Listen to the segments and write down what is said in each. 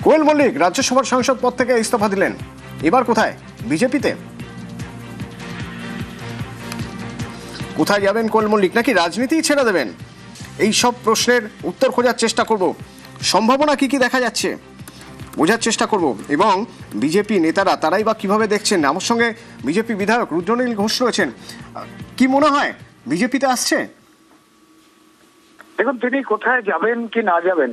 কোয়েল মল্লিক রাজ্যসভার সাংসদ পদ থেকে ইস্তফা দিলেন, এবার কোথায়? বিজেপিতে? কোথায় যাবেন কোয়েল মল্লিক, নাকি রাজনীতিই ছেড়ে দেবেন? এই সব প্রশ্নের উত্তর খোঁজার চেষ্টা করব। সম্ভাবনা কি কি দেখা যাচ্ছে বোঝার চেষ্টা করব, এবং বিজেপি নেতারা তারাই বা কিভাবে দেখছেন। আমার সঙ্গে বিজেপি বিধায়ক রুদ্রনীল ঘোষ রয়েছেন। কি মনে হয়, বিজেপিতে আসছে? দেখুন, তিনি কোথায় যাবেন কি না যাবেন,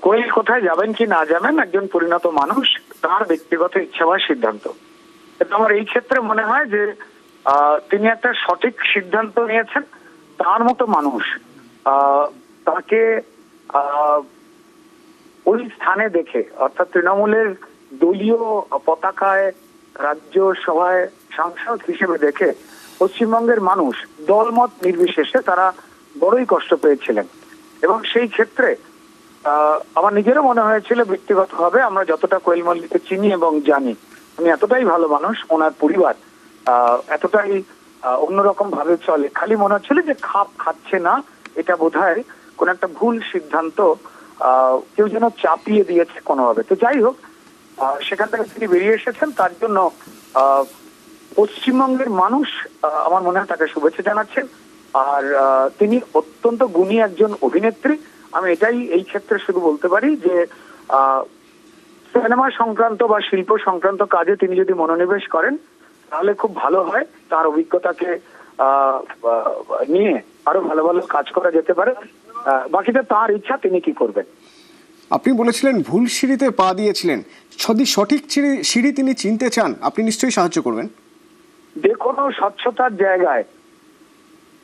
কোয়েল কোথায় যাবেন কি না যাবেন একজন পরিণত মানুষ, তার ব্যক্তিগত ইচ্ছা বা সিদ্ধান্ত। আমার এই ক্ষেত্রে মনে হয় যে তিনি একটা সঠিক সিদ্ধান্ত নিয়েছেন। তার মতো মানুষ তাকে ওই স্থানে দেখে, অর্থাৎ তৃণমূলের দলীয় পতাকায় রাজ্যসভায় সাংসদ হিসেবে দেখে পশ্চিমবঙ্গের মানুষ দলমত নির্বিশেষে তারা বড়ই কষ্ট পেয়েছিলেন। এবং সেই ক্ষেত্রে আমার নিজেরও মনে হয়েছিল ব্যক্তিগতভাবে, আমরা যতটা কোয়েল মল্লিককে চিনি এবং জানি, উনি এতটাই ভালো মানুষ, ওনার পরিবার এতটাই অন্যরকম ভাবে চলে, খালি মনে হচ্ছিল যে খাপ খাচ্ছে না, এটা বোধহয় কোন একটা ভুল সিদ্ধান্ত কেউ যেন চাপিয়ে দিয়েছে কোনোভাবে। তো যাই হোক, সেখান থেকে তিনি বেরিয়ে এসেছেন, তার জন্য পশ্চিমবঙ্গের মানুষ আমার মনে হয় তাকে শুভেচ্ছা জানাচ্ছেন। আর তিনি অত্যন্ত গুণী একজন অভিনেত্রী। আমি এটাই এই ক্ষেত্রে শুধু বলতে পারি যে সিনেমা সংক্রান্ত বা শিল্প সংক্রান্ত কাজে তিনি যদি মনোনিবেশ করেন তাহলে খুব ভালো হয়। তার অভিজ্ঞতাকে নিয়ে আরো ভালো ভালো কাজ করা যেতে পারে। বাকিটা তার ইচ্ছা, তিনি কি করবেন। আপনি বলেছিলেন ভুল সিঁড়িতে পা দিয়েছিলেন, যদি সঠিক সিঁড়ি তিনি চিনতে চান আপনি নিশ্চয়ই সাহায্য করবেন। যে কোনো স্বচ্ছতার জায়গায়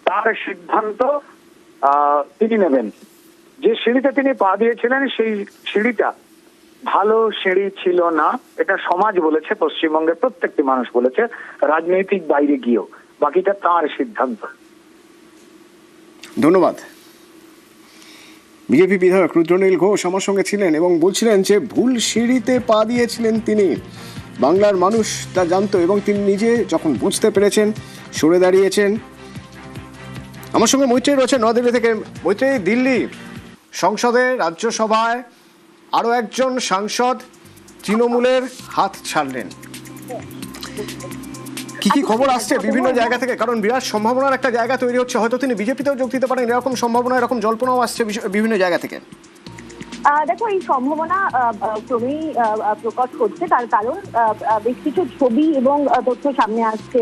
তার সিদ্ধান্ত তিনি নেবেন। যে সিঁড়িতে তিনি পা দিয়েছিলেন সেই সিঁড়িটা ভালো সিঁড়ি ছিল না, এটা সমাজ বলেছে, পশ্চিমবঙ্গের প্রত্যেকটি মানুষ বলেছে, রাজনৈতিক বাইরে গিয়েও। বাকিটা তার সিদ্ধান্ত। ধন্যবাদ। বিজেপি বিধায়ক রুদ্রনীল ঘোষ আমার সঙ্গে ছিলেন এবং বলছিলেন যে ভুল সিঁড়িতে পা দিয়েছিলেন তিনি। বাংলার মানুষ তা জানতো এবং তিনি নিজে যখন বুঝতে পেরেছেন সরে দাঁড়িয়েছেন। আমার সঙ্গে মৈত্রী রয়েছে নয়াদিল্লি থেকে। মৈত্রী, দিল্লি সংসদে রাজ্যসভায় আরও একজন সাংসদ তৃণমূলের হাত ছাড়লেন, কি কি খবর আসছে বিভিন্ন জায়গা থেকে? কারণ বিরাট সম্ভাবনার একটা জায়গা তৈরি হচ্ছে, হয়তো তিনি বিজেপিতেও যোগ দিতে পারেন, এরকম সম্ভাবনা, এরকম জল্পনাও আসছে বিভিন্ন জায়গা থেকে। দেখো, এই সম্ভাবনা ক্রমেই প্রকট হচ্ছে, তার কারণ বেশ কিছু ছবি এবং তথ্য সামনে আসছে।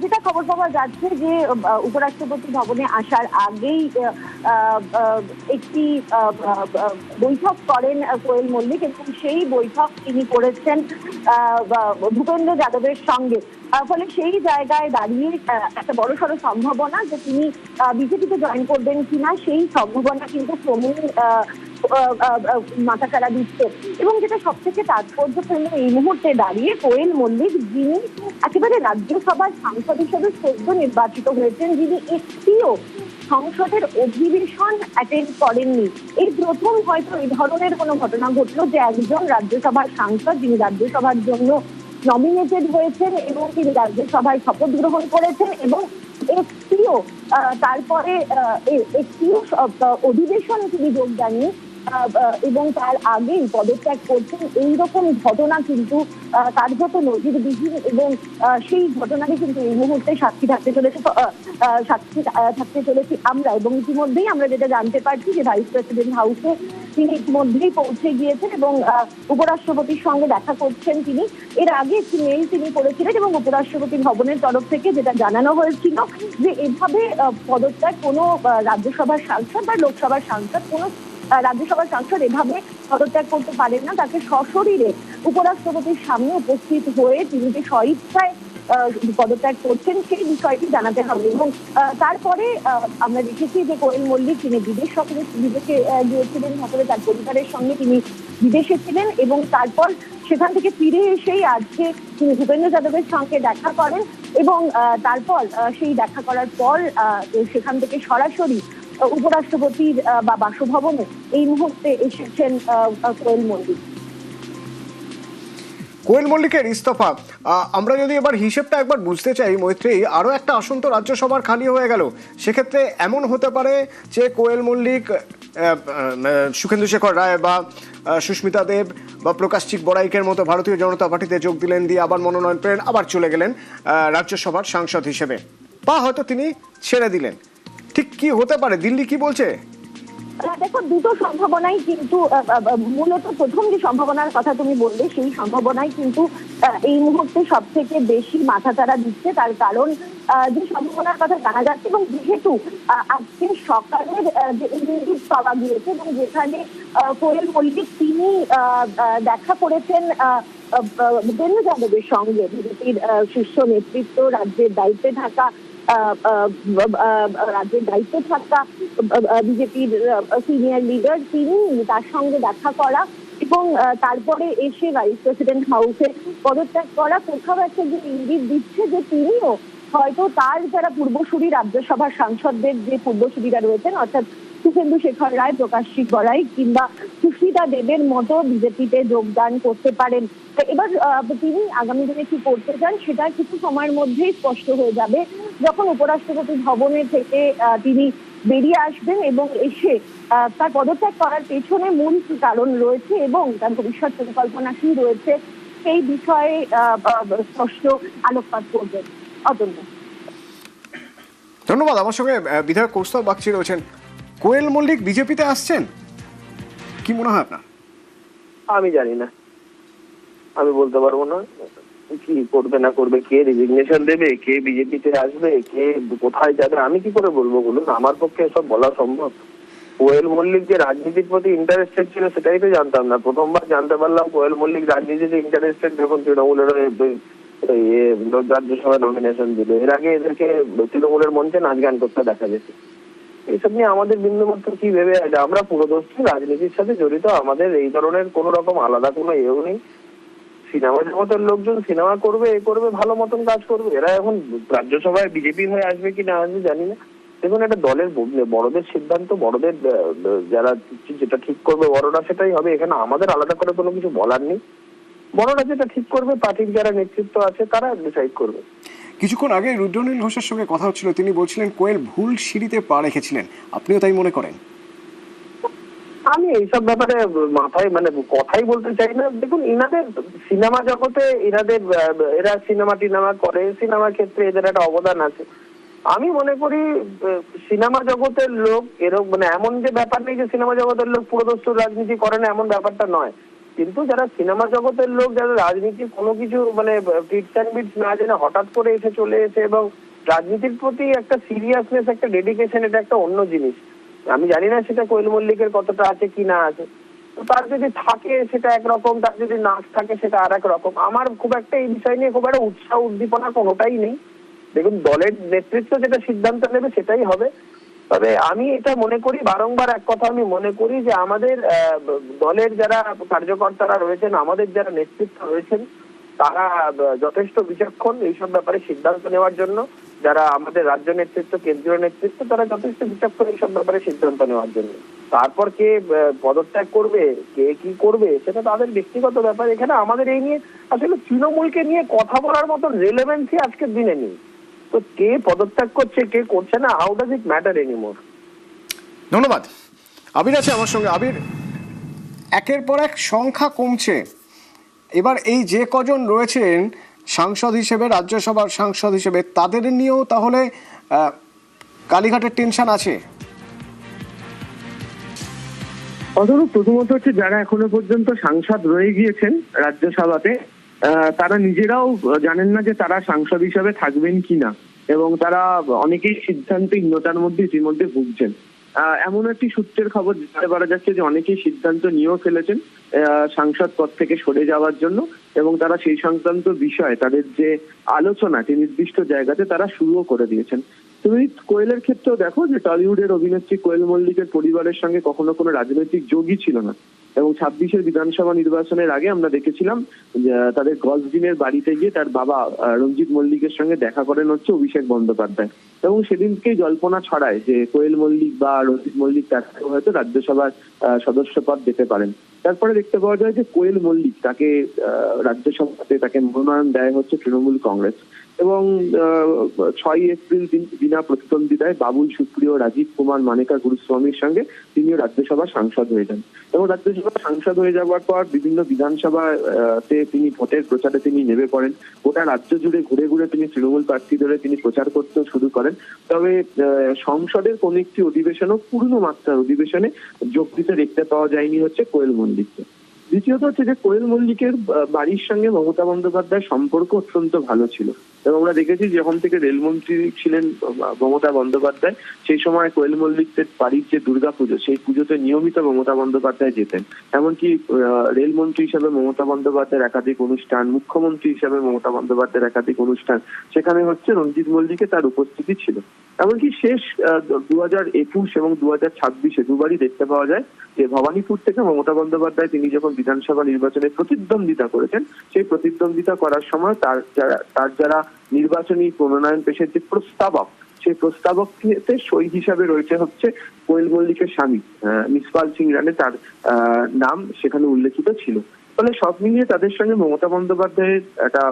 যেটা খবর পাওয়া যাচ্ছে যে উপরাষ্ট্রপতি ভবনে আসার আগেই একটি বৈঠক করেন কোয়েল মল্লিক, এবং সেই বৈঠক তিনি করেছেন ভূপেন্দ্র যাদবের সঙ্গে। ফলে সেই জায়গায় দাঁড়িয়ে একটা বড়সড় সম্ভাবনা যে তিনি বিজেপিতে জয়েন করবেন কিনা, সেই সম্ভাবনা কিন্তু ক্রমেই মাথা চাড়া দিচ্ছে। এবং যেটা সব থেকে তাৎপর্যপূর্ণ এই মুহূর্তে দাঁড়িয়ে, কোয়েল মল্লিক যিনি একেবারে রাজ্যসভার সাংসদ হিসেবে সদ্য নির্বাচিত হয়েছেন, যিনি একটিও সংসদের অধিবেশন অ্যাটেন্ড করেননি, এই প্রথম হয়তো এই ধরনের কোনো ঘটনা ঘটলো যে একজন রাজ্যসভার সাংসদ যিনি রাজ্যসভার জন্য নমিনেটেড হয়েছেন এবং তিনি রাজ্যসভায় শপথ গ্রহণ করেছেন এবং একটিও তারপরে একটিও অধিবেশনে তিনি যোগ দেননি এবং তার আগেই পদত্যাগ করছেন, এইরকম ঘটনা কিন্তু কার্যত নজিরবিহীন। এবং সেই ঘটনারই কিন্তু এই মুহূর্তে সাক্ষী থাকতে চলেছি আমরা। এবং ইতিমধ্যেই আমরা যেটা জানতে পারছি যে ভাইস প্রেসিডেন্ট হাউসে তিনি ইতিমধ্যেই পৌঁছে গিয়েছেন এবং উপরাষ্ট্রপতির সঙ্গে দেখা করছেন তিনি। এর আগে একটি মেইল তিনি করেছিলেন এবং উপরাষ্ট্রপতি ভবনের তরফ থেকে যেটা জানানো হয়েছিল যে এভাবে পদত্যাগ কোনো রাজ্যসভার সাংসদ বা লোকসভার সাংসদ, কোনো রাজ্যসভার সাংসদ এভাবে পদত্যাগ করতে পারেন না, তাকে সশরীরে উপরাষ্ট্রপতির সামনে উপস্থিত হয়ে তিনি যে স্বইচ্ছায় পদত্যাগ করছেন সেই বিষয়টি জানাতে হবে। এবং তারপরে আমরা দেখেছি যে কোয়েল মল্লিক তিনি বিদেশে গিয়েছিলেন, তারপরে তার পরিবারের সঙ্গে তিনি বিদেশে ছিলেন এবং তারপর সেখান থেকে ফিরে এসেই আজকে তিনি ভূপেন্দ্র যাদবের সঙ্গে দেখা করেন এবং তারপর সেই দেখা করার পর সেখান থেকে সরাসরি উপরাষ্ট্রপতির বা বাসভবনে এই মুহূর্তে এসেছেন কোয়েল মল্লিক। কোয়েল মল্লিকের ইস্তফা, আমরা যদি এবার হিসেবটা একবার বুঝতে চাই মৈত্রী, আরও একটা আসন তো রাজ্যসভার খালি হয়ে গেল। সেক্ষেত্রে এমন হতে পারে যে কোয়েল মল্লিক, সুখেন্দু শেখর রায় বা সুস্মিতা দেব বা প্রকাশচিক বড়াইকের মতো ভারতীয় জনতা পার্টিতে যোগ দিলেন, দিয়ে আবার মনোনয়ন পেলেন, আবার চলে গেলেন রাজ্যসভার সাংসদ হিসেবে, বা হয়তো তিনি ছেড়ে দিলেন। ঠিক কি হতে পারে? দিল্লি কি বলছে? দেখো, দুটো সম্ভাবনাই কিন্তু মূলত প্রথম যে সম্ভাবনার কথা তুমি বললে সেই সম্ভাবনাই কিন্তু এই মুহূর্তে সব থেকে বেশি মাথাচাড়া দিচ্ছে। তার কারণ যে সম্ভাবনার কথা জানা যাচ্ছে, এবং যেহেতু আজকে সকালের যে ইঙ্গিত পাওয়া গিয়েছে এবং যেখানে কোয়েল মল্লিক তিনি দেখা করেছেন ভূপেন্দ্র যাদবের সঙ্গে, বিজেপির শীর্ষ নেতৃত্ব, রাজ্যের দায়িত্বে থাকা বিজেপির সিনিয়র লিডার, তিনি তার সঙ্গে দেখা করা এবং তারপরে এসে ভাইস প্রেসিডেন্ট হাউসে পদত্যাগ করা, কোথাও একটা যে ইঙ্গিত দিচ্ছে যে তিনিও হয়তো তার যারা পূর্বসূরি রাজ্যসভার সাংসদদের যে পূর্বসূরিরা রয়েছেন, অর্থাৎ সুখেন্দু শেখর রায়, প্রকাশচিক বড়াই কিংবা সুস্মিতা দেবের মতো বিজেপিতে যোগদান করতে পারেন। এবার তিনি আগামী দিনে কি করতে চান সেটা কিছু সময়ের মধ্যেই স্পষ্ট হয়ে যাবে, যখন উপরাষ্ট্রপতি ভবনে থেকে তিনি বেরিয়ে আসবেন এবং এসে তার পদত্যাগ করার পেছনে মূল কি কারণ রয়েছে এবং তার ভবিষ্যৎ পরিকল্পনা কি রয়েছে সেই বিষয়ে স্পষ্ট আলোকপাত করবেন। অতন্য ধন্যবাদ। আমার সঙ্গে বিধায়ক কৌস্তব বাগচি রয়েছেন। কোয়েল মল্লিক বিজেপিতে আসছেন, কি মনে হয় আপনার? আমি জানি না, আমি বলতে পারবো না কি করবে না করবে, কে রেজিগনেশন দেবে, কে বিজেপিতে আসবে, কে কোথায় যাবে, আমি কি করে বলবো বলুন? আমার পক্ষে এসব বলা সম্ভব? কোয়েল মল্লিক যে রাজনীতির প্রতি ইন্টারেস্টেড ছিল সেটাই তো জানতাম না। প্রথমবার জানতে পারলাম কোয়েল মল্লিক রাজনীতিতে ইন্টারেস্টেড যখন তৃণমূলের রাজ্যসভায় নমিনেশন দিল। এর আগে এদেরকে তৃণমূলের মঞ্চে নাচ গান করতে দেখা যেত। এইসব নিয়ে আমাদের বিন্দুমাত্র কি ভেবে আছে? আমরা পুরোদস্তুর রাজনীতির সাথে জড়িত, আমাদের এই ধরনের কোন রকম আলাদা কোনো এও নেই। সিনেমা জগতের লোকজন সিনেমা করবে, এ করবে, ভালো মতন কাজ করবে। এরা এখন রাজ্যসভায় বিজেপি হয়ে আসবে কি না আসবে জানি না। দেখুন, একটা দলের বড়দের সিদ্ধান্ত, বড়দের যারা যেটা ঠিক করবে বড়রা সেটাই হবে। এখানে আমাদের আলাদা করে কোনো কিছু বলার নেই। বড়রা যেটা ঠিক করবে, পার্টির যারা নেতৃত্ব আছে তারা ডিসাইড করবে। কিছুক্ষণ আগে রুদ্রনীল ঘোষের সঙ্গে কথা হচ্ছিল, তিনি বলছিলেন কোয়েল ভুল সিঁড়িতে পা রেখেছিলেন। আপনিও তাই মনে করেন? আমি এইসব ব্যাপারে মাথায় কথাই বলতে চাই না। দেখুন, ইনাদের সিনেমা জগতে এরা সিনেমা টিনেমা করে, সিনেমা ক্ষেত্রে এদের একটা অবদান আছে। আমি মনে করি সিনেমা জগতের লোক এরকম এমন যে ব্যাপার নেই যে সিনেমা জগতের লোক পুরোদস্তুর রাজনীতি করে না, এমন ব্যাপারটা নয়। কিন্তু যারা সিনেমা জগতের লোক, যারা রাজনীতির কোনো কিছু টিপস অ্যান্ড বিটস না জেনে হঠাৎ করে এসে চলে এসে এবং রাজনীতির প্রতি একটা সিরিয়াসনেস, একটা ডেডিকেশন, এটা একটা অন্য জিনিস। আমি জানি না সেটা কোয়েল মল্লিকের কতটা আছে কি না আছে। তার যদি থাকে সেটা একরকম, তার যদি না থাকে সেটা আর এক রকম। আমার খুব একটা এই বিষয় নিয়ে খুব একটা উৎসাহ উদ্দীপনা কোনোটাই নেই। দেখুন, দলের নেতৃত্ব যেটা সিদ্ধান্ত নেবে সেটাই হবে। তবে আমি এটা মনে করি, বারংবার এক কথা আমি মনে করি যে আমাদের দলের যারা কার্যকর্তারা রয়েছেন, আমাদের যারা নেতৃত্ব রয়েছেন, তারা যথেষ্ট বিচক্ষণ এইসব ব্যাপারে সিদ্ধান্ত নেওয়ার জন্য। যারা আমাদের রাজ্য নেতৃত্ব, কেন্দ্রীয় নেতৃত্ব, তারা যথেষ্ট বিচক্ষণ এইসব ব্যাপারে সিদ্ধান্ত নেওয়ার জন্য। তারপর কে পদত্যাগ করবে, কে কি করবে, সেটা তাদের ব্যক্তিগত ব্যাপার। এখানে আমাদের এই নিয়ে আসলে তৃণমূলকে নিয়ে কথা বলার মতো রেলেভেন্সি আজকের দিনে নেই। তো কে পদত্যাগ করছে, কে করছে না, how does it matter anymore? ধন্যবাদ। আবির আছে আমার সঙ্গে। আবির, একের পর এক সংখ্যা কমছে। এবার এই যে কজন রয়েছেন সাংসদ হিসেবে, রাজ্যসভার সাংসদ হিসেবে, তাদের নিয়েও তাহলে কালীঘাটের টেনশন আছে? অথবা প্রথমত হচ্ছে, যারা এখনো পর্যন্ত সাংসদ রয়ে গিয়েছেন রাজ্যসভাতে, তারা নিজেরাও জানেন না যে তারা সাংসদ হিসাবে থাকবেন কিনা, এবং তারা অনেকেই সিদ্ধান্তহীনতার মধ্যে ইতিমধ্যে ভুগছেন। এমন একটি সূত্রের খবর জানতে পারা যাচ্ছে যে অনেকেই সিদ্ধান্ত নিয়েও ফেলেছেন সাংসদ পদ থেকে সরে যাওয়ার জন্য, এবং তারা সেই সংক্রান্ত বিষয়ে তাদের যে আলোচনাটি নির্দিষ্ট জায়গাতে তারা শুরুও করে দিয়েছেন। তুমি কোয়েলের ক্ষেত্রেও দেখো যে টলিউডের অভিনেত্রী কোয়েল মল্লিকের পরিবারের সঙ্গে কখনো কোনো রাজনৈতিক যোগই ছিল না, এবং 26-এর বিধানসভা নির্বাচনের আগে আমরা দেখেছিলাম তাদের গজদিনের বাড়িতে গিয়ে তার বাবা রঞ্জিত মল্লিকের সঙ্গে দেখা করেন হচ্ছে অভিষেক বন্দ্যোপাধ্যায়, এবং সেদিনকেই জল্পনা ছড়ায় যে কোয়েল মল্লিক বা রঞ্জিত মল্লিক তাকেও হয়তো রাজ্যসভার সদস্য পদ দিতে পারেন। তারপরে দেখতে পাওয়া যায় যে কোয়েল মল্লিক তাকে রাজ্যসভাতে তাকে মনোনয়ন দেয় হচ্ছে তৃণমূল কংগ্রেস, এবং 6 এপ্রিল বিনা প্রতিদ্বন্দ্বিতায় বাবুল সুপ্রিয়, রাজীব কুমার, মানেকা গুরুস্বামীর সঙ্গে তিনিও রাজ্যসভার সাংসদ হয়ে যান। এবং রাজ্যসভার সাংসদ হয়ে যাওয়ার পর বিভিন্ন বিধানসভাতে তিনি ভোটের প্রচারে তিনি নেমে পড়েন। গোটা রাজ্য জুড়ে ঘুরে ঘুরে তিনি তৃণমূল প্রার্থী ধরে তিনি প্রচার করতে শুরু করেন। তবে সংসদের কোন একটি অধিবেশনও পূর্ণ মাত্রার অধিবেশনে যোগ দিতে দেখতে পাওয়া যায়নি হচ্ছে কোয়েল মল্লিককে। দ্বিতীয়ত হচ্ছে যে কোয়েল মল্লিকের বাড়ির সঙ্গে মমতা বন্দ্যোপাধ্যায়ের সম্পর্ক অত্যন্ত ভালো ছিল, এবং আমরা দেখেছি যখন থেকে রেলমন্ত্রী ছিলেন মমতা বন্দ্যোপাধ্যায় সেই সময় কোয়েল মল্লিকদের বাড়ির যে দুর্গাপুজো সেই পুজোতে নিয়মিত মমতা বন্দ্যোপাধ্যায় যেতেন। এমনকি রেলমন্ত্রী হিসেবে মমতা বন্দ্যোপাধ্যায়ের একাধিক অনুষ্ঠান, মুখ্যমন্ত্রী হিসেবে মমতা বন্দ্যোপাধ্যায়ের একাধিক অনুষ্ঠান, সেখানে হচ্ছে রঞ্জিত মল্লিকে তার উপস্থিতি ছিল। এমনকি শেষ 2021 এবং 2026-এ দুবারই দেখতে পাওয়া যায় যে ভবানীপুর থেকে মমতা বন্দ্যোপাধ্যায় তিনি যখন বিধানসভা নির্বাচনে প্রতিদ্বন্দ্বিতা করেছেন, সেই প্রতিদ্বন্দ্বিতা করার সময় তার যারা নির্বাচনী প্রণয়ন পেশের যে প্রস্তাবক, সেই প্রস্তাবকতে সই হিসাবে রয়েছে হচ্ছে কোয়েল মল্লিকের স্বামী মিসপাল সিং রানে, তার নাম সেখানে উল্লেখিত ছিল। ফলে সব মিলিয়ে তাদের সঙ্গে মমতা বন্দ্যোপাধ্যায়ের একটা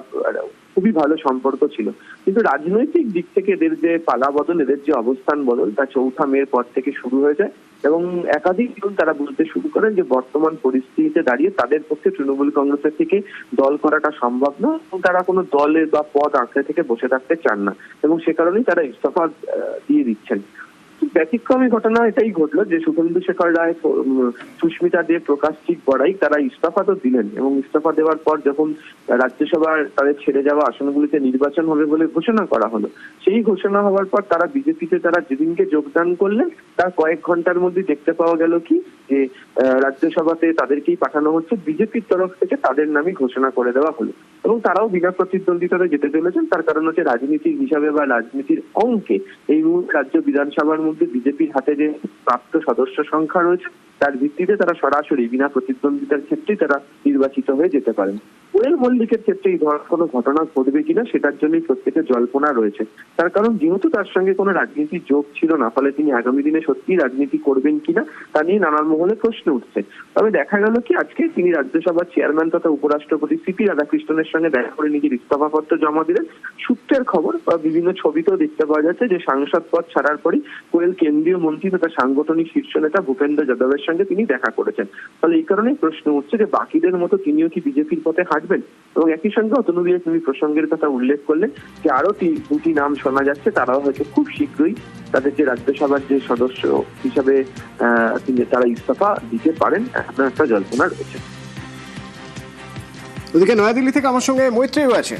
খুবই ভালো সম্পর্ক ছিল। কিন্তু রাজনৈতিক দিক থেকে এদের যে পালা বদল, এদের যে অবস্থান বদল, তা 4 মের পর থেকে শুরু হয়ে যায়, এবং একাধিক তারা বলতে শুরু করেন যে বর্তমান পরিস্থিতিতে দাঁড়িয়ে তাদের পক্ষে তৃণমূল কংগ্রেসের থেকে দল করাটা সম্ভব না, এবং তারা কোনো দলের বা পদ আঁকড়ে থেকে বসে থাকতে চান না, এবং সে কারণেই তারা ইস্তফা দিয়ে দিচ্ছেন। ব্যতিক্রমী ঘটনা এটাই ঘটলো যে শুভেন্দু শেখর রায়, সুস্মিতা দেব, প্রকাশ চিক বড়াই তারা ইস্তফা তো দিলেন, এবং ইস্তফা দেওয়ার পর যখন রাজ্যসভার তাদের ছেড়ে যাওয়া আসনগুলিতে নির্বাচন হবে বলে ঘোষণা করা হলো, সেই ঘোষণা হওয়ার পর তারা বিজেপিতে তারা যেদিনকে যোগদান করলেন তার কয়েক ঘন্টার মধ্যে দেখতে পাওয়া গেল কি যে রাজ্যসভাতে তাদেরকেই পাঠানো হচ্ছে, বিজেপির তরফ থেকে তাদের নামই ঘোষণা করে দেওয়া হলো, এবং তারাও বিনা প্রতিদ্বন্দ্বিতাতে যেতে চলেছেন। তার কারণ হচ্ছে রাজনীতির হিসাবে বা রাজনীতির অঙ্কে এই মুহূর্তে রাজ্য বিধানসভার মধ্যে বিজেপির হাতে যে প্রাপ্ত সদস্য সংখ্যা রয়েছে তার ভিত্তিতে তারা সরাসরি বিনা প্রতিদ্বন্দ্বিতার ক্ষেত্রেই তারা নির্বাচিত হয়ে যেতে পারেন। কোয়েল মল্লিকের ক্ষেত্রে এই ধরনের কোনো ঘটনা ঘটবে কিনা সেটার জন্যই প্রত্যেকের জল্পনা রয়েছে। তার কারণ যেহেতু তার সঙ্গে কোনো রাজনীতির যোগ ছিল না, ফলে তিনি আগামী দিনে সত্যি রাজনীতি করবেন কিনা তা নিয়ে নানান মহলে প্রশ্ন উঠছে। তবে দেখা গেল কি আজকে তিনি রাজ্যসভার চেয়ারম্যান তথা উপরাষ্ট্রপতি সিপি রাধাকৃষ্ণনের সঙ্গে দেখা করে নিজের ইস্তফাপত্র জমা দিলেন। সূত্রের খবর বা বিভিন্ন ছবিতেও দেখতে পাওয়া যাচ্ছে যে সাংসদ পদ ছাড়ার পরই কোয়েল কেন্দ্রীয় মন্ত্রী তথা সাংগঠনিক শীর্ষ নেতা ভূপেন্দ্র যাদবের সঙ্গে তিনি দেখা করেছেন। ফলে এই কারণেই প্রশ্ন উঠছে যে বাকিদের মতো তিনিও কি বিজেপির পথে হাঁটবেন। এবং একই সঙ্গে অতনুবিয়া তুমি প্রসঙ্গের কথা উল্লেখ করলেন যে আরো 2টি নাম শোনা যাচ্ছে, তারাও হয়তো খুব শীঘ্রই তাদের যে রাজ্যসভার যে সদস্য হিসাবে তারা ইস্তফা দিতে পারেন, এমন একটা জল্পনা রয়েছে। ওদিকে নয়াদিল্লি থেকে আমার সঙ্গে মৈত্রেয় আছে।